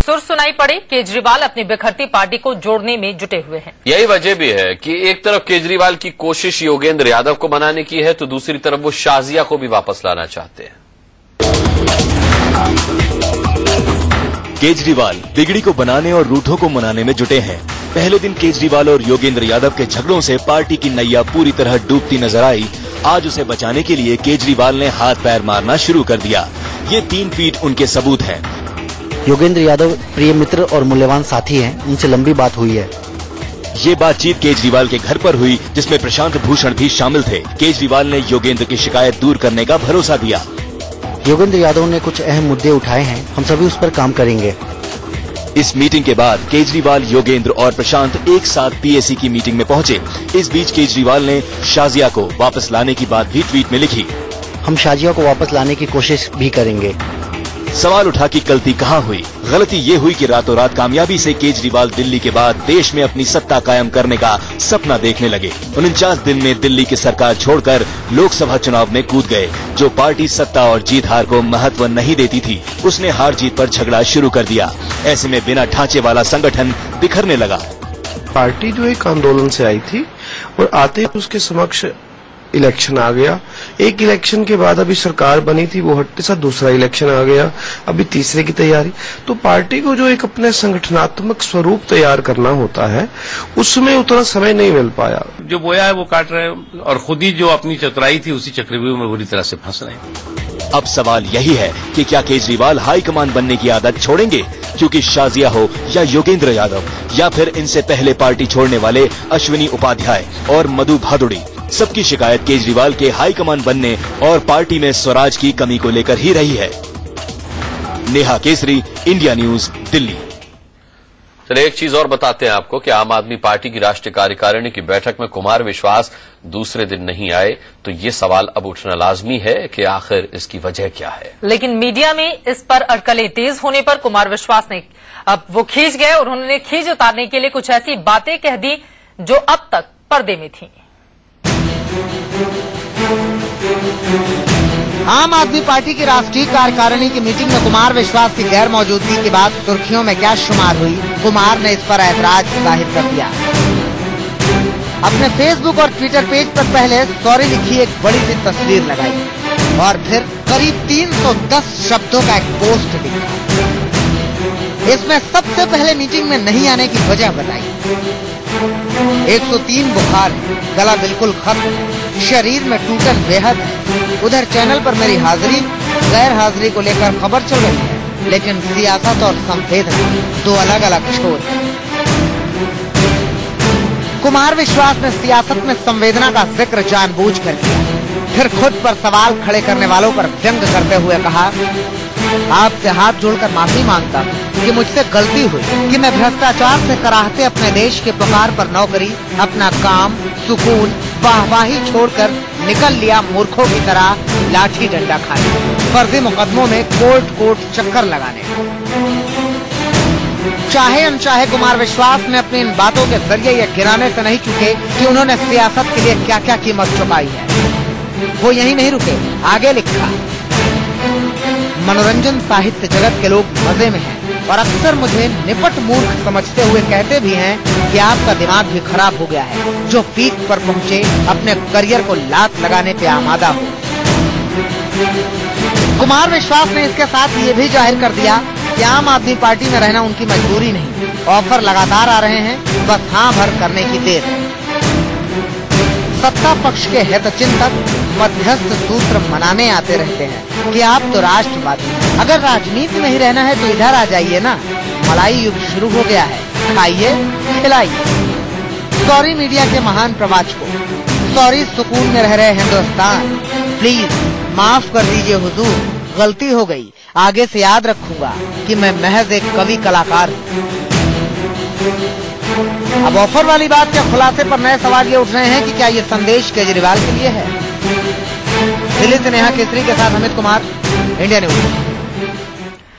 सुर सुनाई पड़े, केजरीवाल अपनी बिखरती पार्टी को जोड़ने में जुटे हुए हैं। यही वजह भी है कि एक तरफ केजरीवाल की कोशिश योगेंद्र यादव को मनाने की है, तो दूसरी तरफ वो शाजिया को भी वापस लाना चाहते हैं। केजरीवाल बिगड़ी को बनाने और रूठों को मनाने में जुटे हैं। पहले दिन केजरीवाल और योगेंद्र यादव के झगड़ों से पार्टी की नैया पूरी तरह डूबती नजर आई। आज उसे बचाने के लिए केजरीवाल ने हाथ पैर मारना शुरू कर दिया। ये 3 फीट उनके सबूत हैं। योगेंद्र यादव प्रिय मित्र और मूल्यवान साथी हैं, उनसे लंबी बात हुई है। ये बातचीत केजरीवाल के घर पर हुई, जिसमें प्रशांत भूषण भी शामिल थे। केजरीवाल ने योगेंद्र की शिकायत दूर करने का भरोसा दिया। योगेंद्र यादव ने कुछ अहम मुद्दे उठाए हैं, हम सभी उस पर काम करेंगे। इस मीटिंग के बाद केजरीवाल, योगेंद्र और प्रशांत एक साथ पीएसी की मीटिंग में पहुंचे। इस बीच केजरीवाल ने शाजिया को वापस लाने की बात भी ट्वीट में लिखी। हम शाजिया को वापस लाने की कोशिश भी करेंगे। सवाल उठा कि गलती कहाँ हुई। गलती ये हुई कि रातों रात कामयाबी से केजरीवाल दिल्ली के बाद देश में अपनी सत्ता कायम करने का सपना देखने लगे। 49 दिन में दिल्ली की सरकार छोड़कर लोकसभा चुनाव में कूद गए। जो पार्टी सत्ता और जीत हार को महत्व नहीं देती थी, उसने हार जीत पर झगड़ा शुरू कर दिया। ऐसे में बिना ढांचे वाला संगठन बिखरने लगा। पार्टी जो एक आंदोलन से आई थी और आते ही उसके समक्ष इलेक्शन आ गया। एक इलेक्शन के बाद अभी सरकार बनी थी, वो हटते साथ दूसरा इलेक्शन आ गया, अभी तीसरे की तैयारी। तो पार्टी को जो एक अपने संगठनात्मक स्वरूप तैयार करना होता है, उसमें उतना समय नहीं मिल पाया। जो बोया है वो काट रहे हैं और खुद ही जो अपनी चतुराई थी उसी चक्रव्यूह में बुरी तरह से फंस रहे हैं। अब सवाल यही है कि क्या केजरीवाल हाईकमान बनने की आदत छोड़ेंगे, क्योंकि शाजिया हो या योगेंद्र यादव या फिर इनसे पहले पार्टी छोड़ने वाले अश्विनी उपाध्याय और मधु भादुड़ी, सबकी शिकायत केजरीवाल के हाईकमान बनने और पार्टी में स्वराज की कमी को लेकर ही रही है। Neha Kesari, India news, Delhi. चलिए एक चीज और बताते हैं आपको कि आम आदमी पार्टी की राष्ट्रीय कार्यकारिणी की बैठक में कुमार विश्वास दूसरे दिन नहीं आए, तो ये सवाल अब उठना लाजमी है कि आखिर इसकी वजह क्या है। लेकिन मीडिया में इस पर अटकलें तेज होने पर कुमार विश्वास ने अब वो खींच गए और उन्होंने खींच उतारने के लिए कुछ ऐसी बातें कह दी जो अब तक पर्दे में थी। आम आदमी पार्टी की राष्ट्रीय कार्यकारिणी की मीटिंग में कुमार विश्वास की गैर मौजूदगी के बाद सुर्खियों में क्या शुमार हुई, कुमार ने इस पर ऐतराज जाहिर कर दिया। अपने फेसबुक और ट्विटर पेज पर पहले सॉरी लिखी एक बड़ी सी तस्वीर लगाई और फिर करीब 310 शब्दों का एक पोस्ट लिखा। इसमें सबसे पहले मीटिंग में नहीं आने की वजह बताई। 103 बुखार है, गला बिल्कुल खत्म, शरीर में टूटन बेहद है। उधर चैनल पर मेरी हाजिरी गैर हाजिरी को लेकर खबर चल रही है, लेकिन सियासत और संवेदना 2 अलग अलग छोर है। कुमार विश्वास ने सियासत में संवेदना का जिक्र जानबूझकर किया, फिर खुद पर सवाल खड़े करने वालों पर व्यंग करते हुए कहा, आपसे हाथ जोड़कर माफी मांगता हूँ कि मुझसे गलती हुई कि मैं भ्रष्टाचार से कराहते अपने देश के पुकार पर नौकरी, अपना काम, सुकून, वाहवाही छोड़कर निकल लिया मूर्खों की तरह लाठी डंडा खाने, फर्जी मुकदमों में कोर्ट चक्कर लगाने। चाहे अनचाहे कुमार विश्वास ने अपनी इन बातों के जरिए ये गिराने से नहीं चुके कि उन्होंने सियासत के लिए क्या क्या कीमत चुकाई है। वो यहीं नहीं रुके, आगे लिखा, मनोरंजन साहित्य जगत के लोग मजे में हैं और अक्सर मुझे निपट मूर्ख समझते हुए कहते भी हैं कि आपका दिमाग भी खराब हो गया है, जो पीक पर पहुंचे अपने करियर को लात लगाने पे आमादा हो। कुमार विश्वास ने इसके साथ ये भी जाहिर कर दिया कि आम आदमी पार्टी में रहना उनकी मजबूरी नहीं, ऑफर लगातार आ रहे हैं, बस हाँ भर करने की देर है। सत्ता पक्ष के हितचिंतक मध्यस्थ सूत्र मनाने आते रहते हैं कि आप तो राष्ट्रवादी हैं, अगर राजनीति में ही रहना है तो इधर आ जाइए ना, मलाई युग शुरू हो गया है, खाइए खिलाइए। सॉरी मीडिया के महान प्रवाचकों, सॉरी सुकून में रह रहे हिंदुस्तान, प्लीज माफ कर दीजिए हुजूर, गलती हो गई, आगे से याद रखूंगा कि मैं महज एक कवि कलाकार हूँ। अब ऑफर वाली बात के खुलासे पर नए सवाल ये उठ रहे हैं कि क्या ये संदेश केजरीवाल के लिए है। दिल्ली से नेहा केसरी के साथ अमित कुमार, इंडिया न्यूज।